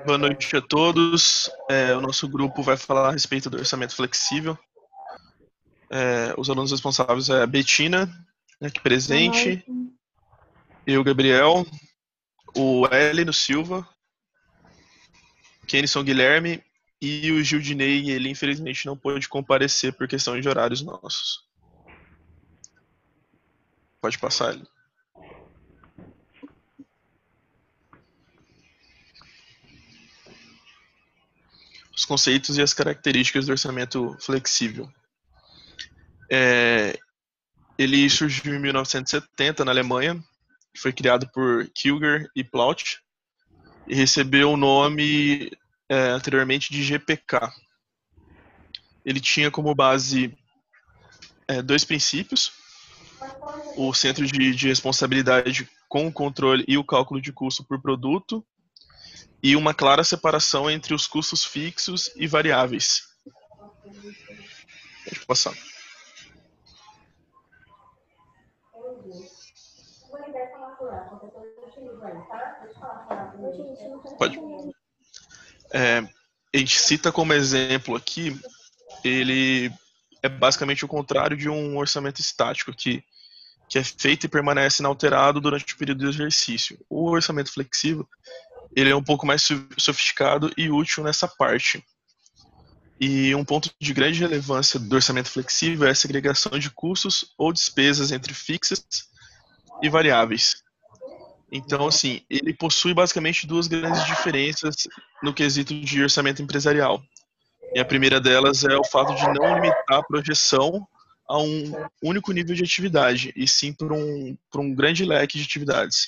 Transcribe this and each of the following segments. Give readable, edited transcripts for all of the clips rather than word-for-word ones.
Boa noite a todos. O nosso grupo vai falar a respeito do orçamento flexível. Os alunos responsáveis é a Betina, aqui Boa noite. presente, eu, Gabriel, o Héleno Silva, Kenison Guilherme e o Gildinei. Ele infelizmente não pôde comparecer por questão de horários nossos. Pode passar, ele. Os conceitos e as características do orçamento flexível. Ele surgiu em 1970 na Alemanha, foi criado por Kilger e Plaut e recebeu o nome anteriormente de GPK. Ele tinha como base dois princípios: o centro de responsabilidade com o controle e o cálculo de custo por produto, e uma clara separação entre os custos fixos e variáveis. Pode passar. Pode. A gente cita como exemplo aqui, ele é basicamente o contrário de um orçamento estático, que é feito e permanece inalterado durante o período do exercício. O orçamento flexível, ele é um pouco mais sofisticado e útil nessa parte. E um ponto de grande relevância do orçamento flexível é a segregação de custos ou despesas entre fixas e variáveis. Então, assim, ele possui basicamente duas grandes diferenças no quesito de orçamento empresarial. E a primeira delas é o fato de não limitar a projeção a um único nível de atividade, e sim por um grande leque de atividades.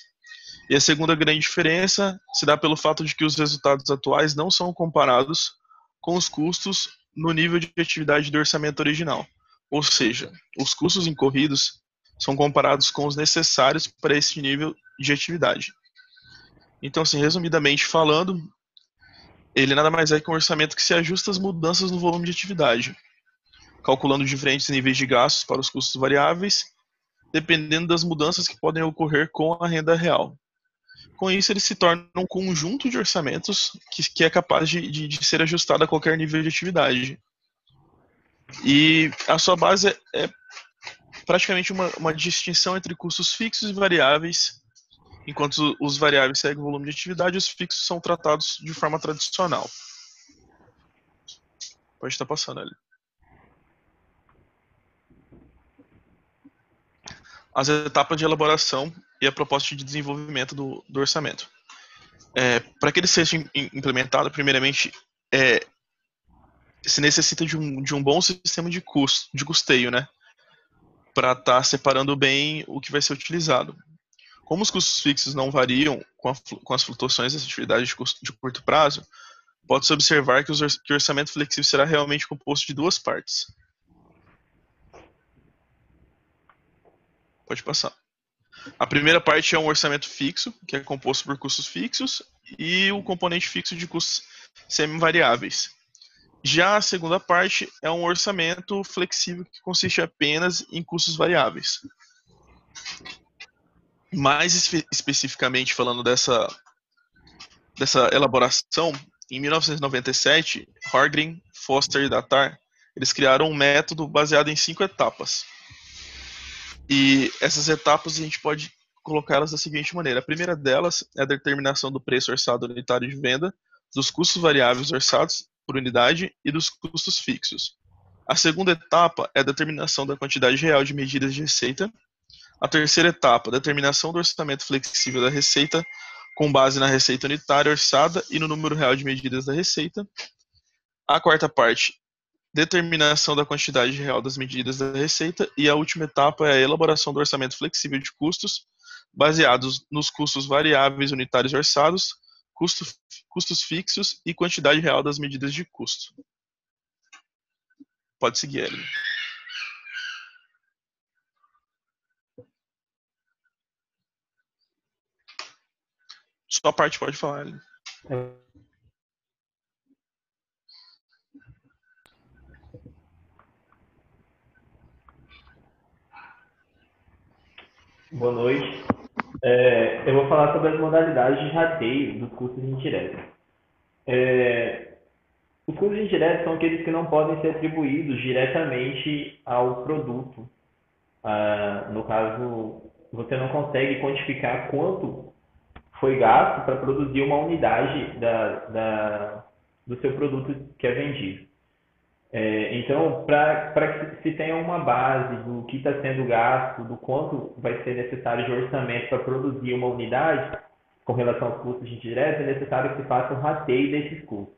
E a segunda grande diferença se dá pelo fato de que os resultados atuais não são comparados com os custos no nível de atividade do orçamento original. Ou seja, os custos incorridos são comparados com os necessários para esse nível de atividade. Então, assim, resumidamente falando, ele nada mais é que um orçamento que se ajusta às mudanças no volume de atividade, calculando diferentes níveis de gastos para os custos variáveis, dependendo das mudanças que podem ocorrer com a renda real. Com isso, ele se torna um conjunto de orçamentos que é capaz de ser ajustado a qualquer nível de atividade. E a sua base é praticamente uma distinção entre custos fixos e variáveis. Enquanto os variáveis seguem o volume de atividade, os fixos são tratados de forma tradicional. Pode estar passando ali. As etapas de elaboração e a proposta de desenvolvimento do orçamento. Para que ele seja implementado, primeiramente, se necessita de um bom sistema de custeio, né? Para estar separando bem o que vai ser utilizado. Como os custos fixos não variam com as flutuações das atividades de curto prazo, pode-se observar que o orçamento flexível será realmente composto de duas partes. Pode passar. A primeira parte é um orçamento fixo, que é composto por custos fixos, e o componente fixo de custos semi-variáveis. Já a segunda parte é um orçamento flexível que consiste apenas em custos variáveis. Mais especificamente falando dessa elaboração, em 1997, Horgren, Foster e Datar, eles criaram um método baseado em 5 etapas. E essas etapas a gente pode colocá-las da seguinte maneira: a primeira delas é a determinação do preço orçado unitário de venda, dos custos variáveis orçados por unidade e dos custos fixos. A segunda etapa é a determinação da quantidade real de medidas de receita. A terceira etapa, determinação do orçamento flexível da receita com base na receita unitária orçada e no número real de medidas da receita. A quarta parte, determinação da quantidade real das medidas da receita. E a última etapa é a elaboração do orçamento flexível de custos, baseados nos custos variáveis unitários orçados, custos fixos e quantidade real das medidas de custo. Pode seguir, Ellen. Sua parte pode falar, Ellen. Boa noite. Eu vou falar sobre as modalidades de rateio dos custos indiretos. É, os custos indiretos são aqueles que não podem ser atribuídos diretamente ao produto. No caso, você não consegue quantificar quanto foi gasto para produzir uma unidade do seu produto que é vendido. Então, para que se tenha uma base do que está sendo gasto, do quanto vai ser necessário de orçamento para produzir uma unidade, com relação aos custos indiretos, é necessário que se faça um rateio desses custos.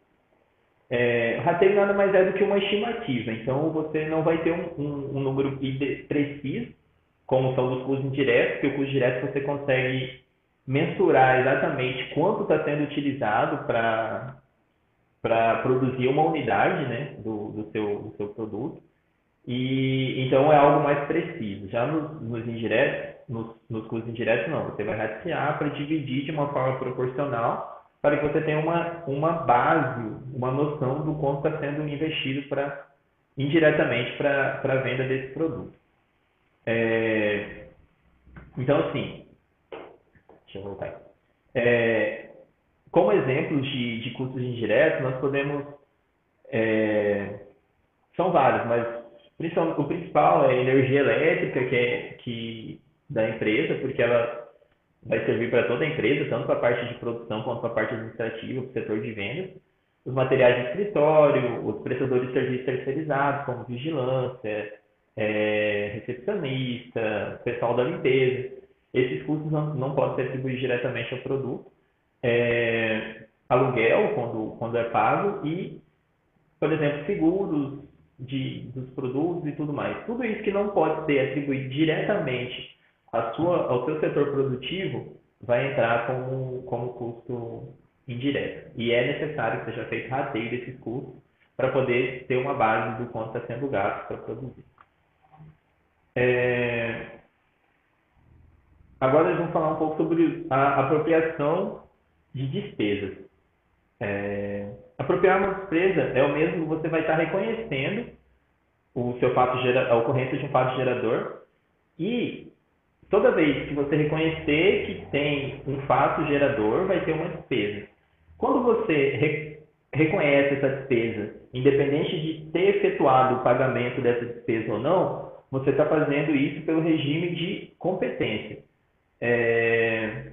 O rateio nada mais é do que uma estimativa. Então, você não vai ter um número preciso, como são dos custos indiretos, porque o custo direto você consegue mensurar exatamente quanto está sendo utilizado para produzir uma unidade, né, do seu produto. E então é algo mais preciso. Já nos indiretos, nos custos indiretos, não. Você vai ratear para dividir de uma forma proporcional para que você tenha uma base, uma noção do quanto está sendo investido indiretamente para a venda desse produto. É, então, assim, deixa eu voltar aqui. É, como exemplos de custos indiretos, nós podemos. é, São vários, mas o principal é a energia elétrica da empresa, porque ela vai servir para toda a empresa, tanto para a parte de produção quanto para a parte administrativa, para o setor de vendas. Os materiais de escritório, os prestadores de serviços terceirizados, como vigilância, recepcionista, pessoal da limpeza. Esses custos não podem ser atribuídos diretamente ao produto. Aluguel, quando é pago, e, por exemplo, seguros dos produtos e tudo mais. Tudo isso que não pode ser atribuído diretamente ao seu setor produtivo vai entrar como custo indireto. E é necessário que seja feito rateio desses custos para poder ter uma base do quanto está sendo gasto para produzir. É, Agora nós vamos falar um pouco sobre a apropriação de despesas. Apropriar uma despesa é o mesmo que você vai estar reconhecendo a ocorrência de um fato gerador e toda vez que você reconhecer que tem um fato gerador, vai ter uma despesa. Quando você reconhece essa despesa, independente de ter efetuado o pagamento dessa despesa ou não, você está fazendo isso pelo regime de competência. É,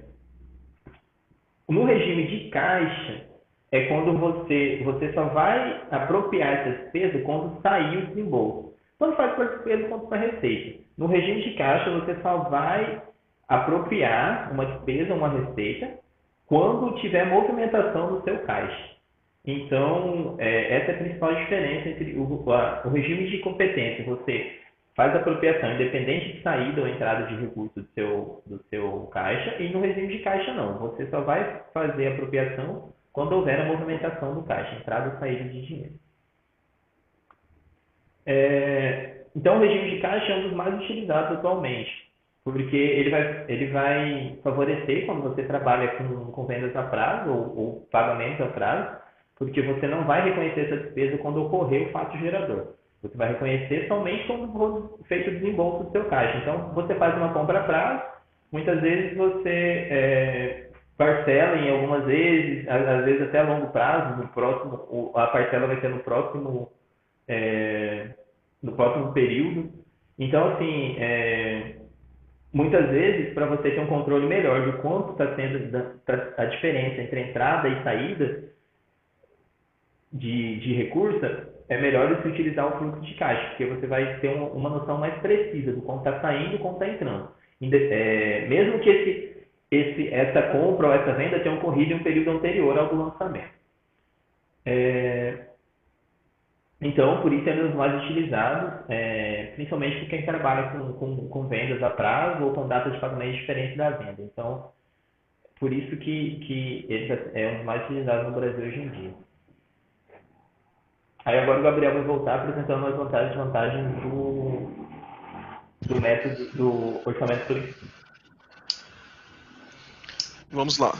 No regime de caixa, é quando você só vai apropriar essa despesa quando sair o desembolso. Tanto faz para a despesa quanto para a receita. No regime de caixa, você só vai apropriar uma despesa, uma receita, quando tiver movimentação no seu caixa. Então, essa é a principal diferença entre o regime de competência. Você faz a apropriação independente de saída ou entrada de recurso do seu caixa, e no regime de caixa não. Você só vai fazer a apropriação quando houver a movimentação do caixa, entrada ou saída de dinheiro. Então, o regime de caixa é um dos mais utilizados atualmente, porque ele vai favorecer quando você trabalha com vendas a prazo ou pagamentos a prazo, porque você não vai reconhecer essa despesa quando ocorrer o fato gerador. Você vai reconhecer somente quando for feito o desembolso do seu caixa. Então, você faz uma compra a prazo, muitas vezes você parcela em algumas vezes, às vezes até a longo prazo, a parcela vai ser é, no próximo período. Então, assim, muitas vezes, para você ter um controle melhor do quanto está sendo a diferença entre entrada e saída de recurso, é melhor você utilizar o fluxo de caixa, porque você vai ter uma noção mais precisa do quanto está saindo e quanto está entrando. Mesmo que essa compra ou essa venda tenha ocorrido em um período anterior ao do lançamento. Então, por isso é um dos mais utilizados, principalmente por quem trabalha com vendas a prazo ou com datas de pagamento diferentes da venda. Então, por isso que ele é um dos mais utilizados no Brasil hoje em dia. Aí agora o Gabriel vai voltar apresentando as vantagens e desvantagens do método do orçamento por. Vamos lá.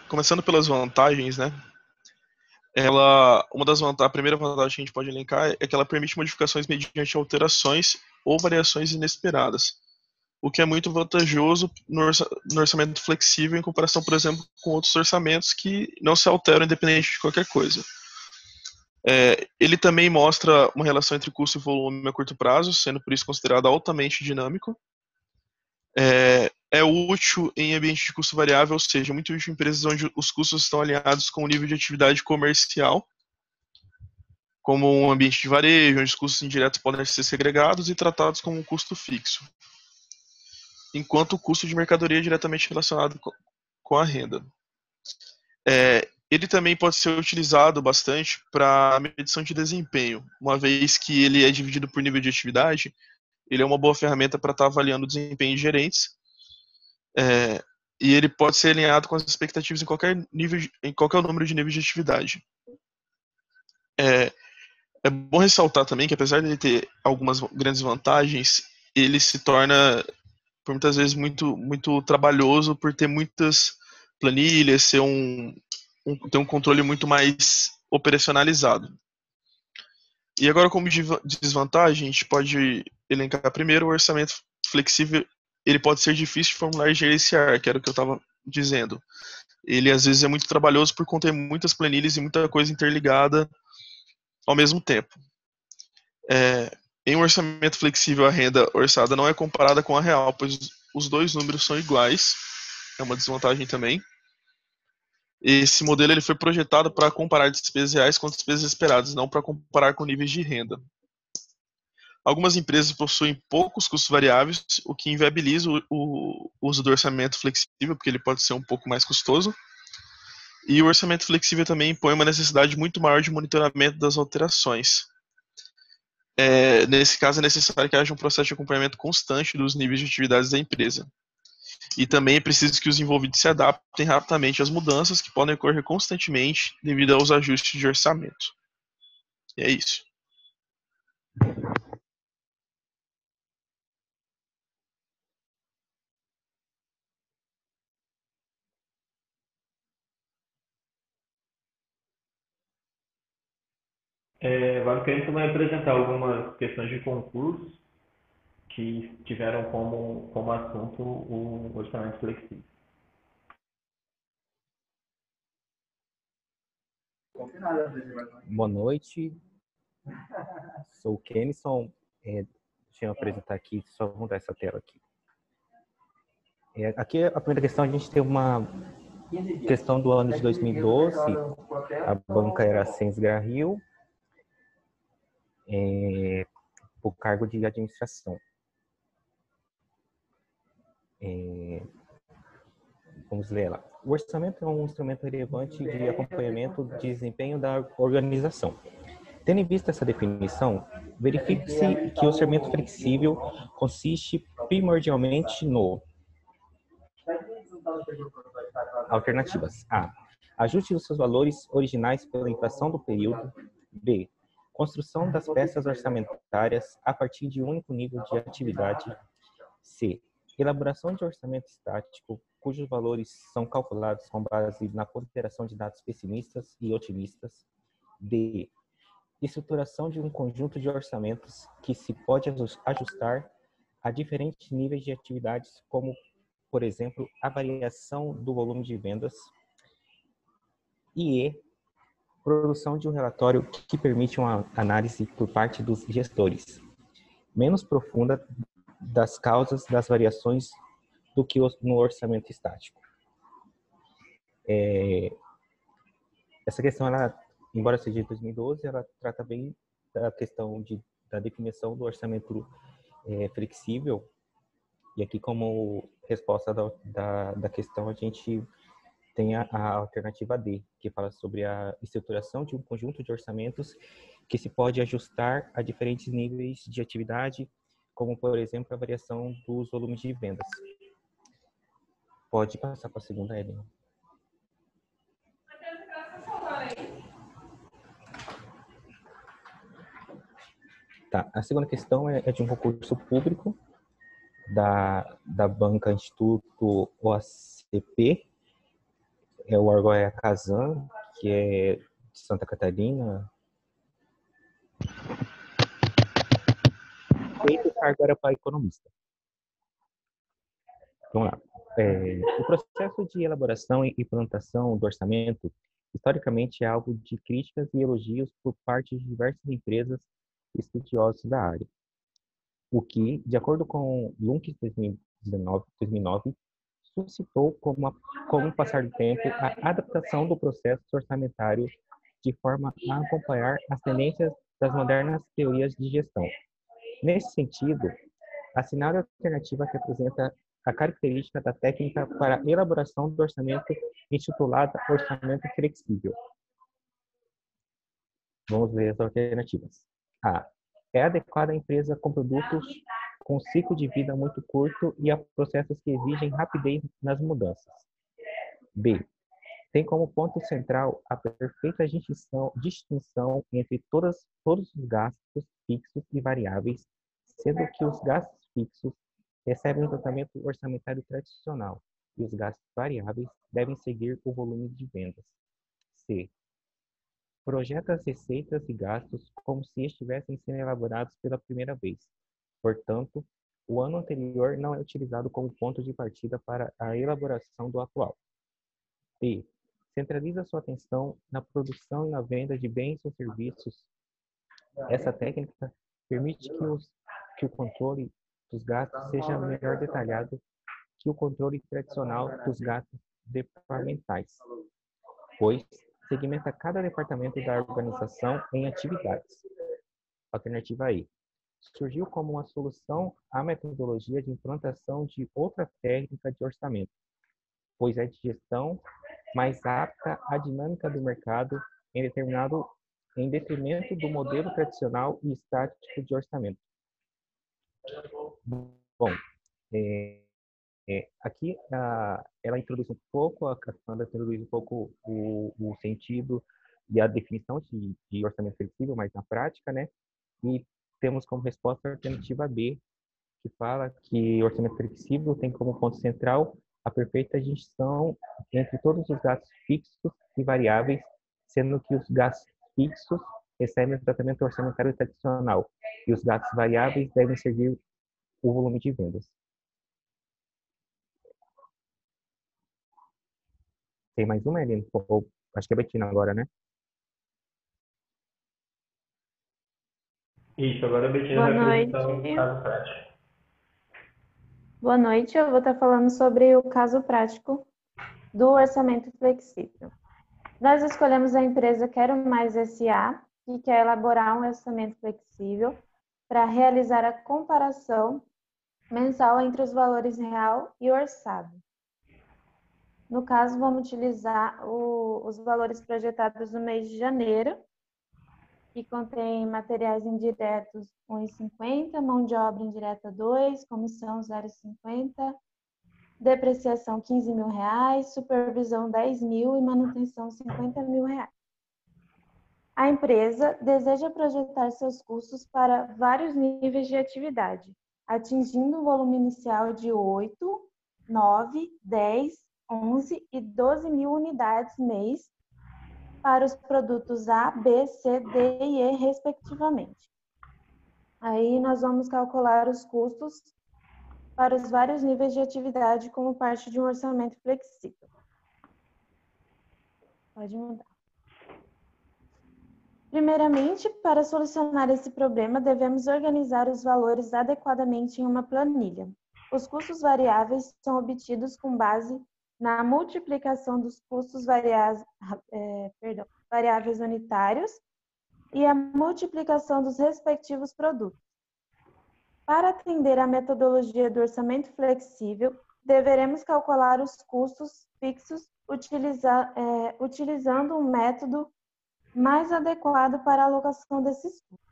Começando pelas vantagens, né? A primeira vantagem que a gente pode elencar é que ela permite modificações mediante alterações ou variações inesperadas. o que é muito vantajoso no orçamento flexível em comparação, por exemplo, com outros orçamentos que não se alteram independente de qualquer coisa. Ele também mostra uma relação entre custo e volume a curto prazo, sendo por isso considerado altamente dinâmico. É útil em ambiente de custo variável, ou seja, muito útil em empresas onde os custos estão alinhados com o nível de atividade comercial, como um ambiente de varejo, onde os custos indiretos podem ser segregados e tratados como um custo fixo, enquanto o custo de mercadoria é diretamente relacionado com a renda. Ele também pode ser utilizado bastante para medição de desempenho, uma vez que ele é dividido por nível de atividade, ele é uma boa ferramenta para estar avaliando o desempenho de gerentes, e ele pode ser alinhado com as expectativas em qualquer número de níveis de atividade. É bom ressaltar também que, apesar de ele ter algumas grandes vantagens, ele se torna, por muitas vezes, muito, muito trabalhoso por ter muitas planilhas, ter um controle muito mais operacionalizado. E agora, como desvantagem, a gente pode elencar primeiro o orçamento flexível. Ele pode ser difícil de formular e gerenciar, que era o que eu estava dizendo. Ele, às vezes, é muito trabalhoso por conter muitas planilhas e muita coisa interligada ao mesmo tempo. Em um orçamento flexível, a renda orçada não é comparada com a real, pois os dois números são iguais. É uma desvantagem também. Esse modelo ele foi projetado para comparar despesas reais com despesas esperadas, não para comparar com níveis de renda. Algumas empresas possuem poucos custos variáveis, o que inviabiliza o uso do orçamento flexível, porque ele pode ser um pouco mais custoso. E o orçamento flexível também impõe uma necessidade muito maior de monitoramento das alterações. Nesse caso, é necessário que haja um processo de acompanhamento constante dos níveis de atividades da empresa. E também é preciso que os envolvidos se adaptem rapidamente às mudanças que podem ocorrer constantemente devido aos ajustes de orçamento. E é isso. Basicamente, vai apresentar algumas questões de concurso que tiveram como assunto o orçamento flexível. Boa noite, sou o Kenison. Deixa eu apresentar aqui, só vou mudar essa tela aqui. Aqui a primeira questão, a gente tem uma questão do ano de 2012, a banca era Sens Garril, o cargo de administração. Vamos ler lá. O orçamento é um instrumento relevante de acompanhamento de desempenho da organização. Tendo em vista essa definição, verifique-se que o orçamento flexível consiste primordialmente no alternativas: A. Ajuste dos seus valores originais pela inflação do período. B. Construção das peças orçamentárias a partir de um único nível de atividade. C. Elaboração de orçamento estático, cujos valores são calculados com base na consideração de dados pessimistas e otimistas. D. Estruturação de um conjunto de orçamentos que se pode ajustar a diferentes níveis de atividades, como, por exemplo, a variação do volume de vendas. E produção de um relatório que permite uma análise por parte dos gestores, menos profunda das causas das variações do que no orçamento estático. Essa questão, embora seja de 2012, ela trata bem da questão da definição do orçamento flexível. E aqui, como resposta da questão, a gente tem a alternativa D, que fala sobre a estruturação de um conjunto de orçamentos que se pode ajustar a diferentes níveis de atividade, como, por exemplo, a variação dos volumes de vendas. Pode passar para a segunda, Ellen. Tá, a segunda questão é de um concurso público da banca Instituto OACP. O órgão é a Casan, que é de Santa Catarina. E o cargo era para economista. Vamos lá. O processo de elaboração e implantação do orçamento, historicamente, é alvo de críticas e elogios por parte de diversas empresas e estudiosos da área, o que, de acordo com Lunck 2009, suscitou, com o passar do tempo, a adaptação do processo orçamentário de forma a acompanhar as tendências das modernas teorias de gestão. Nesse sentido, a cenário alternativa representa a característica da técnica para a elaboração do orçamento intitulada orçamento flexível. Vamos ver as alternativas. A. É adequada à empresa com produtos com ciclo de vida muito curto e a processos que exigem rapidez nas mudanças. B. Tem como ponto central a perfeita distinção entre todos os gastos fixos e variáveis, sendo que os gastos fixos recebem um tratamento orçamentário tradicional e os gastos variáveis devem seguir o volume de vendas. C. Projeta as receitas e gastos como se estivessem sendo elaborados pela primeira vez. Portanto, o ano anterior não é utilizado como ponto de partida para a elaboração do atual. D. Centraliza sua atenção na produção e na venda de bens ou serviços. Essa técnica permite que o controle dos gastos seja melhor detalhado que o controle tradicional dos gastos departamentais, pois segmenta cada departamento da organização em atividades. Alternativa E. Surgiu como uma solução à metodologia de implantação de outra técnica de orçamento, pois é de gestão mais apta à dinâmica do mercado em detrimento do modelo tradicional e estático de orçamento. Bom, aqui ela introduz um pouco, a Cassandra introduz um pouco o sentido e a definição de orçamento flexível, mas na prática, né? E temos como resposta a alternativa B, que fala que o orçamento flexível tem como ponto central a perfeita gestão entre todos os gastos fixos e variáveis, sendo que os gastos fixos recebem o tratamento orçamentário tradicional e os gastos variáveis devem seguir o volume de vendas. Tem mais uma, Helena? Acho que é a Betina agora, né? Isso, agora a Betina Boa vai apresentar noite. um caso prático. Boa noite, eu vou estar falando sobre o caso prático do orçamento flexível. Nós escolhemos a empresa Quero Mais SA, que quer elaborar um orçamento flexível para realizar a comparação mensal entre os valores real e orçado. No caso, vamos utilizar os valores projetados no mês de janeiro, que contém materiais indiretos 1,50, mão de obra indireta 2, comissão 0,50, depreciação 15 mil reais, supervisão 10 mil e manutenção 50 mil reais. A empresa deseja projetar seus custos para vários níveis de atividade, atingindo um volume inicial de 8, 9, 10, 11 e 12 mil unidades mês para os produtos A, B, C, D e E, respectivamente. Aí nós vamos calcular os custos para os vários níveis de atividade como parte de um orçamento flexível. Pode mudar. Primeiramente, para solucionar esse problema, devemos organizar os valores adequadamente em uma planilha. Os custos variáveis são obtidos com base na multiplicação dos custos variáveis unitários e a multiplicação dos respectivos produtos. Para atender à metodologia do orçamento flexível, deveremos calcular os custos fixos utilizando um método mais adequado para a alocação desses custos.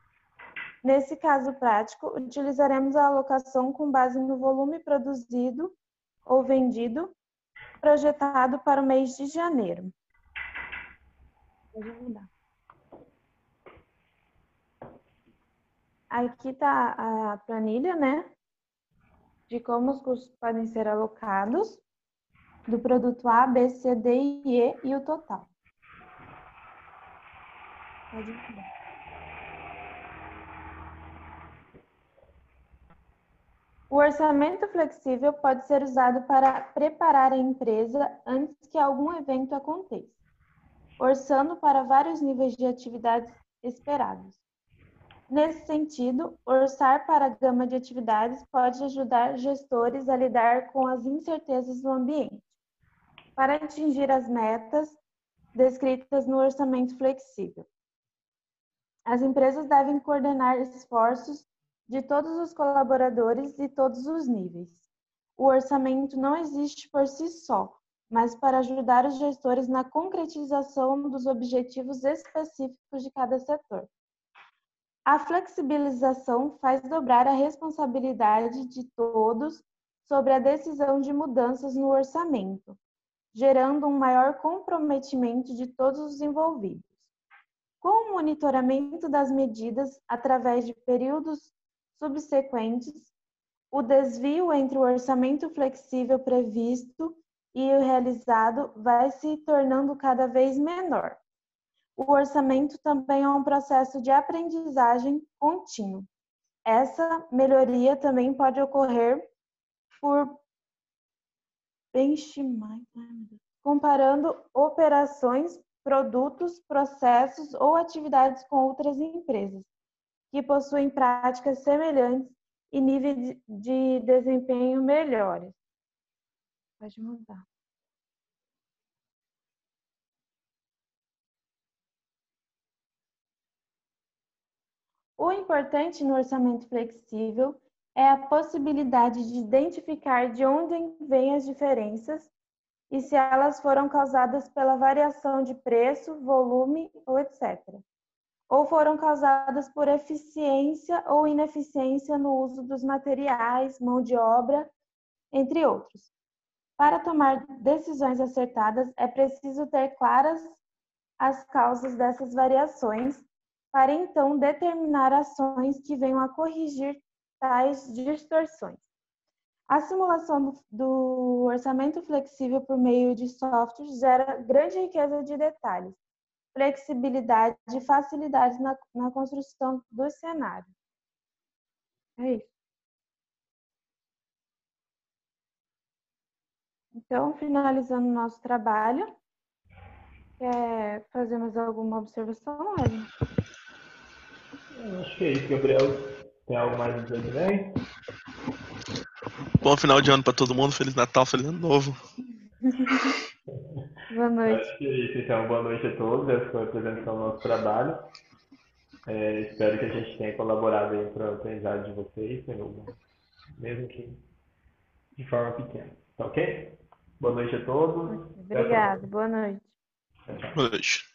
Nesse caso prático, utilizaremos a alocação com base no volume produzido ou vendido projetado para o mês de janeiro. Pode mudar. Aqui está a planilha, né? De como os custos podem ser alocados do produto A, B, C, D e E e o total. Pode mudar. O orçamento flexível pode ser usado para preparar a empresa antes que algum evento aconteça, orçando para vários níveis de atividades esperados. Nesse sentido, orçar para a gama de atividades pode ajudar gestores a lidar com as incertezas do ambiente, para atingir as metas descritas no orçamento flexível. As empresas devem coordenar esforços de todos os colaboradores e todos os níveis. O orçamento não existe por si só, mas para ajudar os gestores na concretização dos objetivos específicos de cada setor. A flexibilização faz dobrar a responsabilidade de todos sobre a decisão de mudanças no orçamento, gerando um maior comprometimento de todos os envolvidos. Com o monitoramento das medidas através de períodos subsequentes, o desvio entre o orçamento flexível previsto e o realizado vai se tornando cada vez menor. O orçamento também é um processo de aprendizagem contínuo. Essa melhoria também pode ocorrer por benchmark, comparando operações, produtos, processos ou atividades com outras empresas que possuem práticas semelhantes e níveis de desempenho melhores. Pode mudar. O importante no orçamento flexível é a possibilidade de identificar de onde vêm as diferenças e se elas foram causadas pela variação de preço, volume ou etc. Ou foram causadas por eficiência ou ineficiência no uso dos materiais, mão de obra, entre outros. Para tomar decisões acertadas, é preciso ter claras as causas dessas variações, para então determinar ações que venham a corrigir tais distorções. A simulação do orçamento flexível por meio de software gera grande riqueza de detalhes, flexibilidade e facilidade na construção do cenário. É isso. Então, finalizando o nosso trabalho, quer fazer mais alguma observação, Ellen? Acho que é isso, Gabriel. Tem algo mais a dizer também? Bom final de ano para todo mundo. Feliz Natal, feliz ano novo. Boa noite. Acho que é isso, então. Boa noite a todos. Essa foi a apresentação do nosso trabalho. Espero que a gente tenha colaborado aí para o aprendizado de vocês, mesmo que de forma pequena. Tá ok? Boa noite a todos. Obrigada. Boa noite. Tchau, tchau. Boa noite.